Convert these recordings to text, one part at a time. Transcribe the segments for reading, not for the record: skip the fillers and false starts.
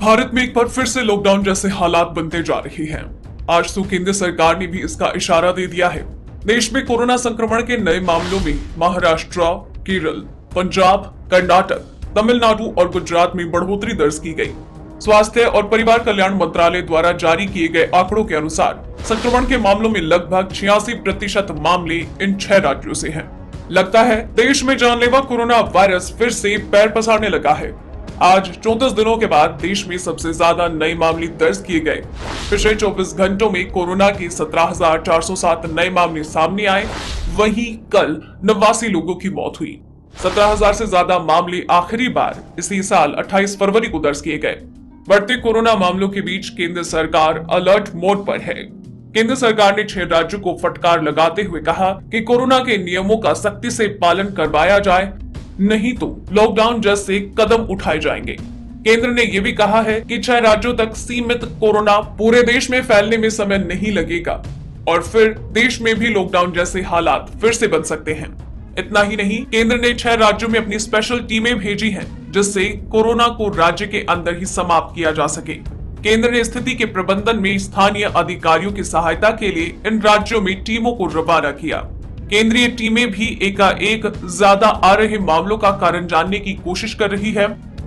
भारत में एक बार फिर से लॉकडाउन जैसे हालात बनते जा रहे हैं। आज तो केंद्र सरकार ने भी इसका इशारा दे दिया है। देश में कोरोना संक्रमण के नए मामलों में महाराष्ट्र, केरल, पंजाब, कर्नाटक, तमिलनाडु और गुजरात में बढ़ोतरी दर्ज की गई। स्वास्थ्य और परिवार कल्याण मंत्रालय द्वारा जारी किए गए आंकड़ों के अनुसार संक्रमण के मामलों में लगभग 86% मामले इन 6 राज्यों से हैं। लगता है देश में जानलेवा कोरोना वायरस फिर से पैर पसारने लगा है। आज 34 दिनों के बाद देश में सबसे ज्यादा नए मामले दर्ज किए गए। पिछले 24 घंटों में कोरोना के 17,407 नए मामले सामने आए। वहीं कल 89 लोगों की मौत हुई। 17,000 से ज्यादा मामले आखिरी बार इसी साल 28 फरवरी को दर्ज किए गए। बढ़ते कोरोना मामलों के बीच केंद्र सरकार अलर्ट मोड पर है। केंद्र सरकार ने 6 राज्यों को फटकार लगाते हुए कहा कि कोरोना के नियमों का सख्ती से पालन करवाया जाए, नहीं तो लॉकडाउन जैसे कदम उठाए जाएंगे। केंद्र ने यह भी कहा है कि 6 राज्यों तक सीमित कोरोना पूरे देश में फैलने में समय नहीं लगेगा और फिर देश में भी लॉकडाउन जैसे हालात फिर से बन सकते हैं। इतना ही नहीं, केंद्र ने 6 राज्यों में अपनी स्पेशल टीमें भेजी हैं, जिससे कोरोना को राज्य के अंदर ही समाप्त किया जा सके। केंद्र ने स्थिति के प्रबंधन में स्थानीय अधिकारियों की सहायता के लिए इन राज्यों में टीमों को रवाना किया। केंद्रीय टीमें भी एकाएक ज्यादा आ रहे मामलों का कारण जानने की कोशिश कर रही है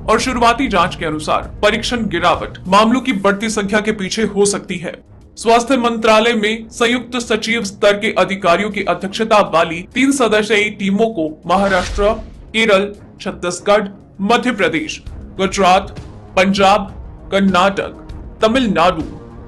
और शुरुआती जांच के अनुसार परीक्षण गिरावट मामलों की बढ़ती संख्या के पीछे हो सकती है। स्वास्थ्य मंत्रालय में संयुक्त सचिव स्तर के अधिकारियों की अध्यक्षता वाली 3 सदस्यीय टीमों को महाराष्ट्र, केरल, छत्तीसगढ़, मध्य प्रदेश, गुजरात, पंजाब, कर्नाटक, तमिलनाडु,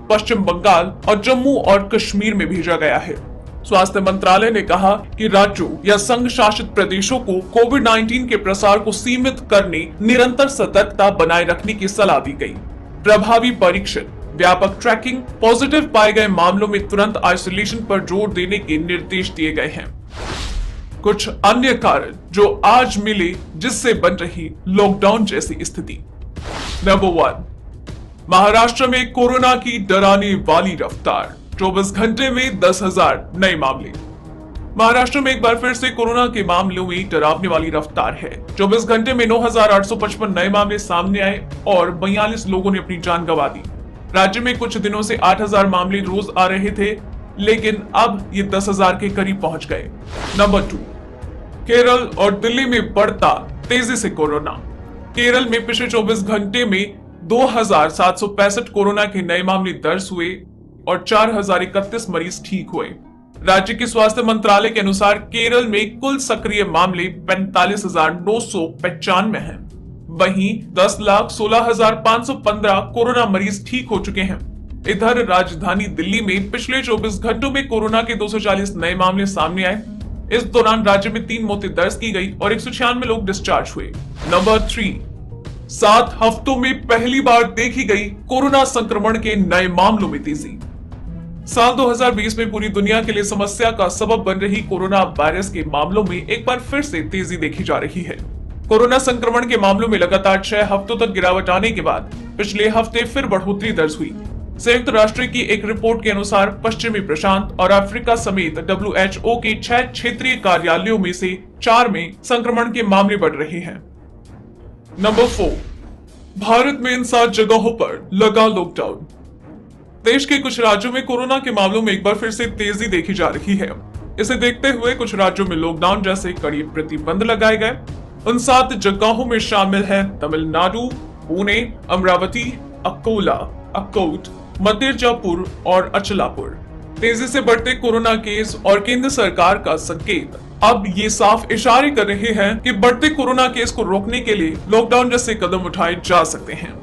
पश्चिम बंगाल और जम्मू और कश्मीर में भेजा गया है। स्वास्थ्य मंत्रालय ने कहा कि राज्यों या संघ शासित प्रदेशों को कोविड-19 के प्रसार को सीमित करने निरंतर सतर्कता बनाए रखने की सलाह दी गई। प्रभावी परीक्षण, व्यापक ट्रैकिंग, पॉजिटिव पाए गए मामलों में तुरंत आइसोलेशन पर जोर देने के निर्देश दिए गए हैं। कुछ अन्य कारण जो आज मिले जिससे बन रही लॉकडाउन जैसी स्थिति। नंबर 1, महाराष्ट्र में कोरोना की डराने वाली रफ्तार। 24 घंटे में 10,000 नए मामले। महाराष्ट्र में एक बार फिर से कोरोना के मामलों में डरावने वाली रफ्तार है। 24 घंटे में 9,855 नए मामले सामने आए और 42 लोगों ने अपनी जान गंवा दी। राज्य में कुछ दिनों से 8,000 मामले रोज आ रहे थे, लेकिन अब ये 10,000 के करीब पहुंच गए। नंबर 2, केरल और दिल्ली में बढ़ता तेजी से कोरोना। केरल में पिछले 24 घंटे में 2,765 कोरोना के नए मामले दर्ज हुए और 4,031 मरीज ठीक हुए। राज्य के स्वास्थ्य मंत्रालय के अनुसार केरल में कुल सक्रिय मामले 45,995 हैं। वहीं 10,16,515 कोरोना मरीज ठीक हो चुके हैं। इधर राजधानी दिल्ली में पिछले 24 घंटों में कोरोना के 240 नए मामले सामने आए। इस दौरान राज्य में 3 मौतें दर्ज की गई और 196 लोग डिस्चार्ज हुए। नंबर 3, 7 हफ्तों में पहली बार देखी गई कोरोना संक्रमण के नए मामलों में तेजी। साल 2020 में पूरी दुनिया के लिए समस्या का सबब बन रही कोरोना वायरस के मामलों में एक बार फिर से तेजी देखी जा रही है। कोरोना संक्रमण के मामलों में लगातार 6 हफ्तों तक गिरावट आने के बाद पिछले हफ्ते फिर बढ़ोतरी दर्ज हुई। संयुक्त राष्ट्र की एक रिपोर्ट के अनुसार पश्चिमी प्रशांत और अफ्रीका समेत WHO के 6 क्षेत्रीय कार्यालयों में से 4 में संक्रमण के मामले बढ़ रहे हैं। नंबर 4, भारत में इन 7 जगहों पर लगा लॉकडाउन। देश के कुछ राज्यों में कोरोना के मामलों में एक बार फिर से तेजी देखी जा रही है। इसे देखते हुए कुछ राज्यों में लॉकडाउन जैसे कड़ी प्रतिबंध लगाए गए। उन 7 जगहों में शामिल है तमिलनाडु, पुणे, अमरावती, अकोला, अकोट, मिर्जापुर और अचलापुर। तेजी से बढ़ते कोरोना केस और केंद्र सरकार का संकेत अब ये साफ इशारे कर रहे हैं कि बढ़ते कोरोना केस को रोकने के लिए लॉकडाउन जैसे कदम उठाए जा सकते हैं।